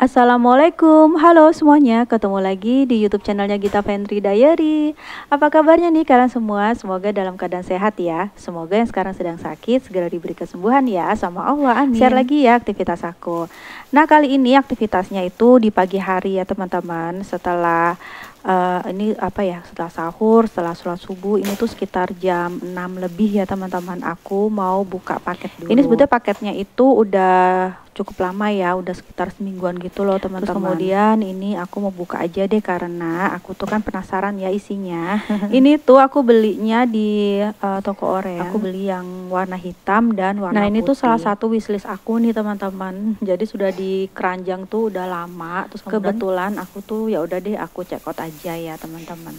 Assalamualaikum, halo semuanya, ketemu lagi di YouTube channelnya Gita Fendri Diary. Apa kabarnya nih kalian semua? Semoga dalam keadaan sehat ya. Semoga yang sekarang sedang sakit segera diberi kesembuhan ya sama Allah, amin. Share lagi ya aktivitas aku. Nah, kali ini aktivitasnya itu di pagi hari ya teman-teman. Setelah setelah sahur, setelah sholat subuh, ini tuh sekitar jam 6 lebih ya teman-teman. Aku mau buka paket dulu. Ini sebetulnya paketnya itu udah cukup lama ya, udah sekitar semingguan gitu loh teman-teman. Terus kemudian ini aku mau buka aja deh karena aku tuh kan penasaran ya isinya. Ini tuh aku belinya di toko oren. Aku beli yang warna hitam dan warna putih. Nah, ini tuh salah satu wishlist aku nih teman-teman. Jadi sudah di keranjang tuh udah lama. Terus kebetulan aku tuh ya udah deh aku check out aja ya teman-teman.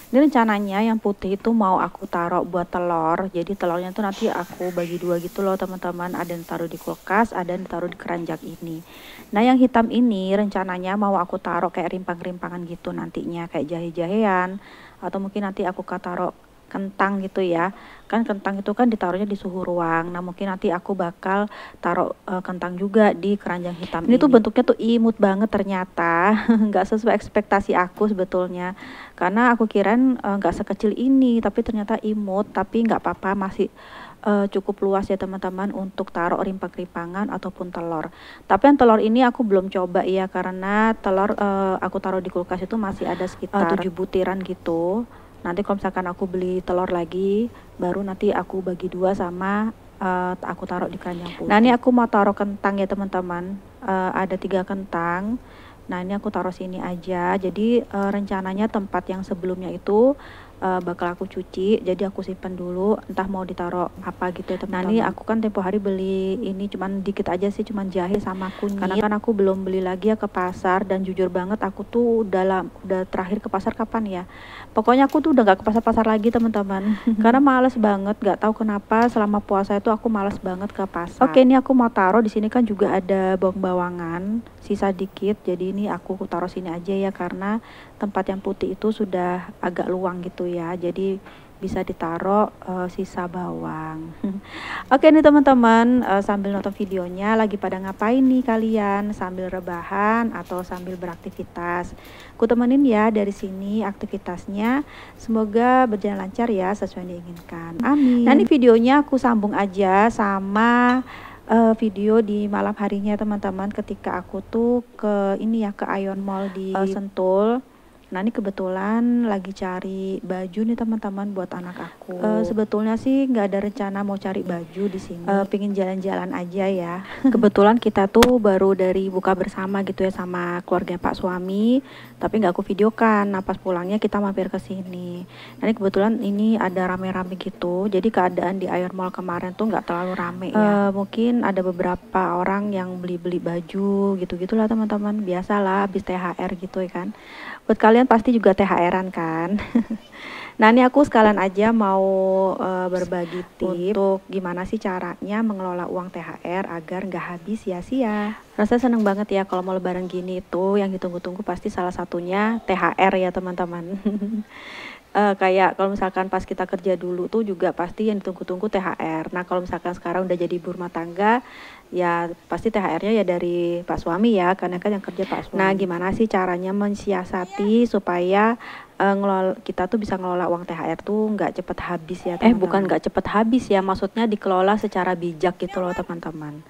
Ini rencananya yang putih itu mau aku taruh buat telur. Jadi telurnya tuh nanti aku bagi dua gitu loh teman-teman. Ada yang taruh di kulkas, ada yang taruh di keranjang ini. Nah, yang hitam ini rencananya mau aku taruh kayak rimpang-rimpangan gitu nantinya, kayak jahe-jahean, atau mungkin nanti aku taruh kentang gitu ya. Kan kentang itu kan ditaruhnya di suhu ruang. Nah, mungkin nanti aku bakal taruh kentang juga di keranjang hitam ini. Tuh bentuknya tuh imut banget ternyata. Nggak sesuai ekspektasi aku sebetulnya. Karena aku kirain nggak sekecil ini, tapi ternyata imut. Tapi nggak apa-apa, masih cukup luas ya teman-teman untuk taruh rimpang-rimpangan ataupun telur. Tapi yang telur ini aku belum coba ya, karena telur aku taruh di kulkas itu masih ada sekitar 7 butiran gitu. Nanti kalau misalkan aku beli telur lagi, baru nanti aku bagi dua sama aku taruh di keranjang putih. Nah, ini aku mau taruh kentang ya teman-teman. Ada 3 kentang. Nah, ini aku taruh sini aja. Jadi rencananya tempat yang sebelumnya itu bakal aku cuci, jadi aku simpan dulu, entah mau ditaruh apa gitu ya teman-teman. Nah, ini aku kan tempo hari beli ini cuman dikit aja sih, cuman jahe sama kunyit. Karena kan aku belum beli lagi ya ke pasar, dan jujur banget aku tuh udah terakhir ke pasar kapan ya. Pokoknya aku tuh udah gak ke pasar-pasar lagi teman-teman. Karena males banget, gak tahu kenapa selama puasa itu aku males banget ke pasar. Oke, ini aku mau taruh di sini kan juga ada bawang bawangan, sisa dikit. Jadi ini aku taruh sini aja ya, karena tempat yang putih itu sudah agak luang gitu ya, jadi bisa ditaruh sisa bawang. Oke nih teman-teman, sambil nonton videonya lagi pada ngapain nih kalian? Sambil rebahan atau sambil beraktivitas? Aku temenin ya dari sini aktivitasnya. Semoga berjalan lancar ya sesuai yang diinginkan, amin. Nah, ini videonya aku sambung aja sama video di malam harinya teman-teman, ketika aku tuh ke Ion Mall di Sentul. Nah, ini kebetulan lagi cari baju nih teman-teman buat anak aku. Sebetulnya sih nggak ada rencana mau cari baju di sini. Pingin jalan-jalan aja ya. Kebetulan kita tuh baru dari buka bersama gitu ya sama keluarga Pak suami, tapi nggak aku videokan. Nah, pas pulangnya kita mampir ke sini. Nah, ini kebetulan ini ada rame-rame gitu. Jadi keadaan di Ion Mall kemarin tuh nggak terlalu rame ya. Mungkin ada beberapa orang yang beli-beli baju gitu-gitulah teman-teman. Biasalah habis THR gitu ya kan. Buat kalian pasti juga THR-an kan. Nah, ini aku sekalian aja mau berbagi tips untuk gimana sih caranya mengelola uang THR agar nggak habis sia-sia. Rasanya seneng banget ya kalau mau lebaran gini tuh, yang ditunggu-tunggu pasti salah satunya THR ya teman-teman. Kayak kalau misalkan pas kita kerja dulu tuh juga pasti yang ditunggu-tunggu THR. Nah, kalau misalkan sekarang udah jadi ibu rumah tangga, ya pasti THR-nya ya dari Pak suami ya, karena kan yang kerja Pak suami. Nah, gimana sih caranya mensiasati supaya kita tuh bisa ngelola uang THR tuh nggak cepet habis ya teman-teman. Bukan nggak cepet habis ya, maksudnya dikelola secara bijak gitu loh teman-teman.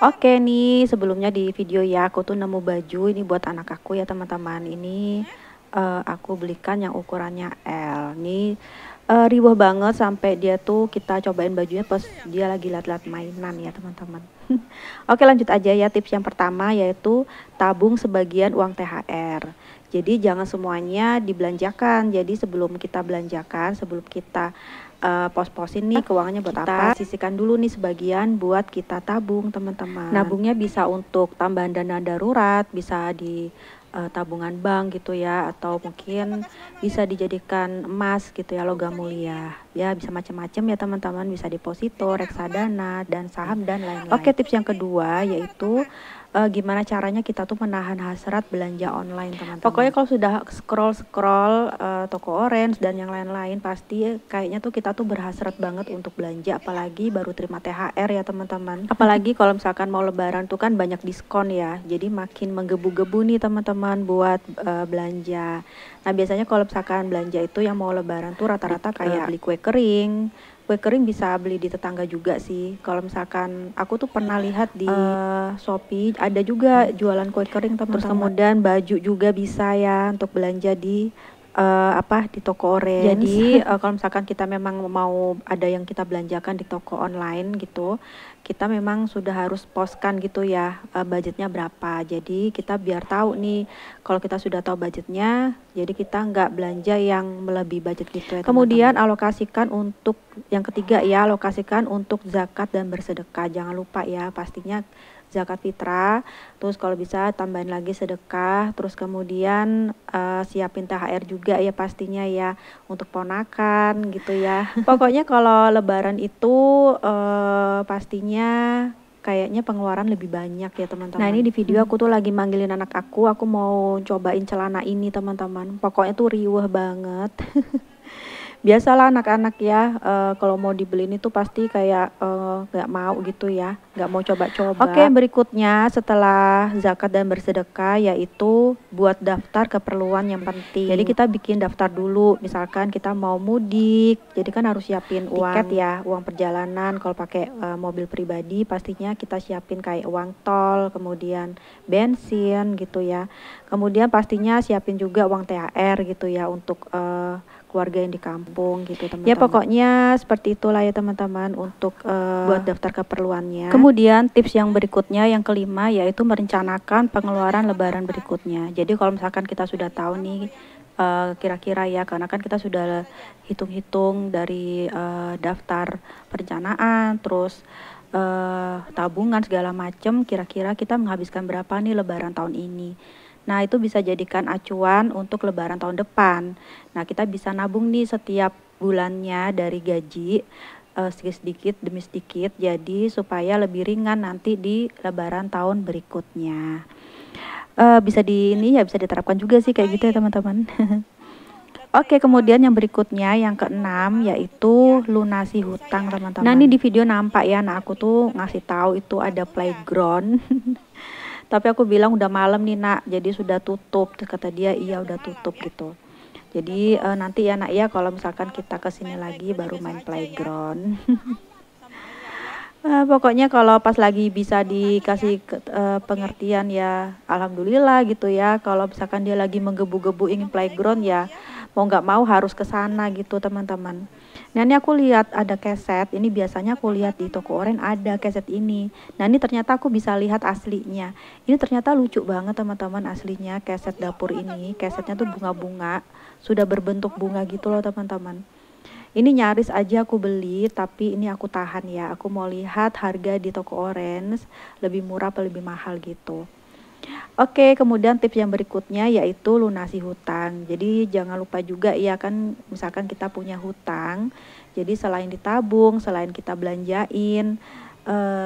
Oke nih, sebelumnya di video ya aku tuh nemu baju ini buat anak aku ya teman-teman. Ini aku belikan yang ukurannya L. Nih riwah banget sampai dia tuh kita cobain bajunya pas dia lagi lihat-lihat mainan ya teman-teman. Oke, lanjut aja ya. Tips yang pertama yaitu tabung sebagian uang THR. Jadi jangan semuanya dibelanjakan. Jadi sebelum kita belanjakan, sebelum kita pos-posin nih keuangannya buat apa, sisihkan dulu nih sebagian buat kita tabung teman-teman. Nabungnya bisa untuk tambahan dana darurat, bisa di tabungan bank gitu ya, atau mungkin bisa dijadikan emas gitu ya, logam mulia. Ya bisa macam-macam ya teman-teman, bisa deposito, reksadana, dan saham dan lain-lain. Oke, tips yang kedua yaitu gimana caranya kita tuh menahan hasrat belanja online teman-teman. Pokoknya kalau sudah scroll toko orange dan yang lain-lain, pasti kayaknya tuh kita tuh berhasrat banget untuk belanja, apalagi baru terima THR ya teman-teman. Apalagi kalau misalkan mau lebaran tuh kan banyak diskon ya, jadi makin menggebu-gebu nih teman-teman buat belanja. Nah biasanya kalau misalkan belanja itu yang mau lebaran tuh rata-rata kayak beli kue kering. Kue kering bisa beli di tetangga juga sih. Kalau misalkan aku tuh pernah lihat di Shopee ada juga jualan kue kering teman-teman. Terus kemudian baju juga bisa ya untuk belanja di di toko orange. Jadi kalau misalkan kita memang mau ada yang kita belanjakan di toko online gitu, kita memang sudah harus postkan gitu ya budgetnya berapa. Jadi kita biar tahu nih kalau kita sudah tahu budgetnya, jadi kita nggak belanja yang melebihi budget gitu ya. Kemudian alokasikan untuk yang ketiga ya, alokasikan untuk zakat dan bersedekah. Jangan lupa ya, pastinya zakat fitrah, terus kalau bisa tambahin lagi sedekah, terus kemudian siapin THR juga ya pastinya ya untuk ponakan gitu ya. Pokoknya kalau lebaran itu pastinya kayaknya pengeluaran lebih banyak ya teman-teman. Nah ini di video aku tuh lagi manggilin anak aku mau cobain celana ini teman-teman. Pokoknya tuh riuh banget. Biasalah anak-anak ya, kalau mau dibeliin itu pasti kayak nggak mau gitu ya, nggak mau coba-coba. Oke, berikutnya setelah zakat dan bersedekah yaitu buat daftar keperluan yang penting. Jadi kita bikin daftar dulu, misalkan kita mau mudik, jadi kan harus siapin tiket ya, uang perjalanan. Kalau pakai mobil pribadi pastinya kita siapin kayak uang tol, kemudian bensin gitu ya. Kemudian pastinya siapin juga uang THR gitu ya untuk keluarga yang di kampung gitu teman-teman. Ya pokoknya seperti itulah ya teman-teman untuk buat daftar keperluannya. Kemudian tips yang berikutnya yang kelima yaitu merencanakan pengeluaran lebaran berikutnya. Jadi kalau misalkan kita sudah tahu nih kira-kira ya, karena kan kita sudah hitung-hitung dari daftar perencanaan, terus tabungan segala macam, kira-kira kita menghabiskan berapa nih lebaran tahun ini. Nah itu bisa jadikan acuan untuk lebaran tahun depan. Nah kita bisa nabung nih setiap bulannya dari gaji sedikit demi sedikit, jadi supaya lebih ringan nanti di lebaran tahun berikutnya. Bisa bisa diterapkan juga sih kayak gitu ya teman-teman. Oke, kemudian yang berikutnya yang keenam yaitu lunasi hutang teman-teman. Nah ini di video nampak ya, nah aku tuh ngasih tahu itu ada playground. Tapi aku bilang udah malam nih nak, jadi sudah tutup. Terus kata dia iya udah tutup gitu. Jadi nanti ya nak ya kalau misalkan kita kesini lagi baru main playground. Pokoknya kalau pas lagi bisa dikasih pengertian ya alhamdulillah gitu ya. Kalau misalkan dia lagi menggebu-gebu ingin playground ya mau nggak mau harus ke sana gitu teman-teman. Nah ini aku lihat ada keset, ini biasanya aku lihat di toko oren ada keset ini. Nah ini ternyata aku bisa lihat aslinya. Ini ternyata lucu banget teman-teman aslinya keset dapur ini. Kesetnya tuh bunga-bunga, sudah berbentuk bunga gitu loh teman-teman. Ini nyaris aja aku beli, tapi ini aku tahan ya. Aku mau lihat harga di toko orange lebih murah atau lebih mahal gitu. Oke, kemudian tips yang berikutnya yaitu lunasi hutang. Jadi jangan lupa juga ya kan, misalkan kita punya hutang, jadi selain ditabung, selain kita belanjain,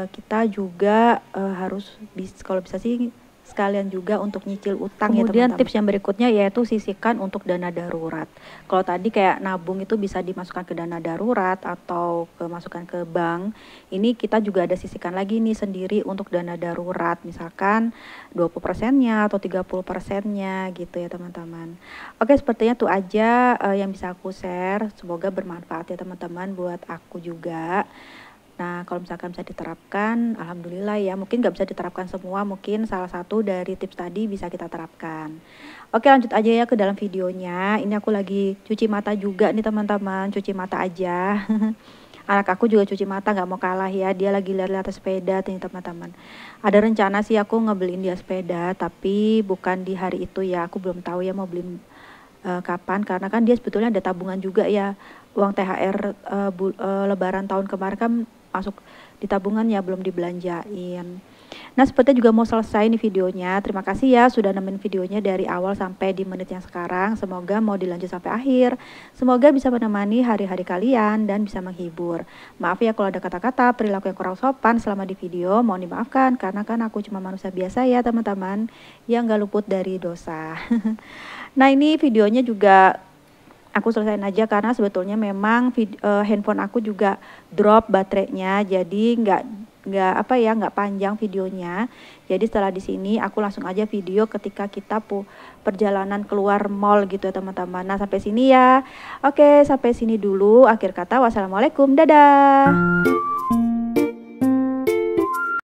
kita juga harus kalau bisa sih sekalian juga untuk nyicil utang. Kemudian ya teman-teman. Tips yang berikutnya yaitu sisihkan untuk dana darurat. Kalau tadi kayak nabung itu bisa dimasukkan ke dana darurat atau masukkan ke bank. Ini kita juga ada sisihkan lagi nih sendiri untuk dana darurat. Misalkan 20%-nya atau 30%-nya gitu ya teman-teman. Oke, sepertinya itu aja yang bisa aku share. Semoga bermanfaat ya teman-teman buat aku juga. Nah, kalau misalkan bisa diterapkan, alhamdulillah ya. Mungkin nggak bisa diterapkan semua, mungkin salah satu dari tips tadi bisa kita terapkan. Oke, lanjut aja ya ke dalam videonya. Ini aku lagi cuci mata juga nih teman-teman, cuci mata aja. Anak aku juga cuci mata, nggak mau kalah ya. Dia lagi lihat-lihat sepeda nih teman-teman. Ada rencana sih aku ngebeliin dia sepeda, tapi bukan di hari itu ya. Aku belum tahu ya mau beli kapan, karena kan dia sebetulnya ada tabungan juga ya. Uang THR lebaran tahun kemarin kan masuk di tabungan ya, belum dibelanjain. Nah, sepertinya juga mau selesai nih videonya. Terima kasih ya sudah nemenin videonya dari awal sampai di menit yang sekarang. Semoga mau dilanjut sampai akhir. Semoga bisa menemani hari-hari kalian dan bisa menghibur. Maaf ya kalau ada kata-kata, perilaku yang kurang sopan selama di video. Mohon dimaafkan karena kan aku cuma manusia biasa ya teman-teman, yang gak luput dari dosa. Nah, ini videonya juga aku selesaiin aja karena sebetulnya memang handphone aku juga drop baterainya, jadi nggak panjang videonya. Jadi setelah di sini aku langsung aja video ketika kita perjalanan keluar mall gitu ya teman-teman. Nah, sampai sini ya. Oke, sampai sini dulu. Akhir kata, wassalamualaikum, dadah.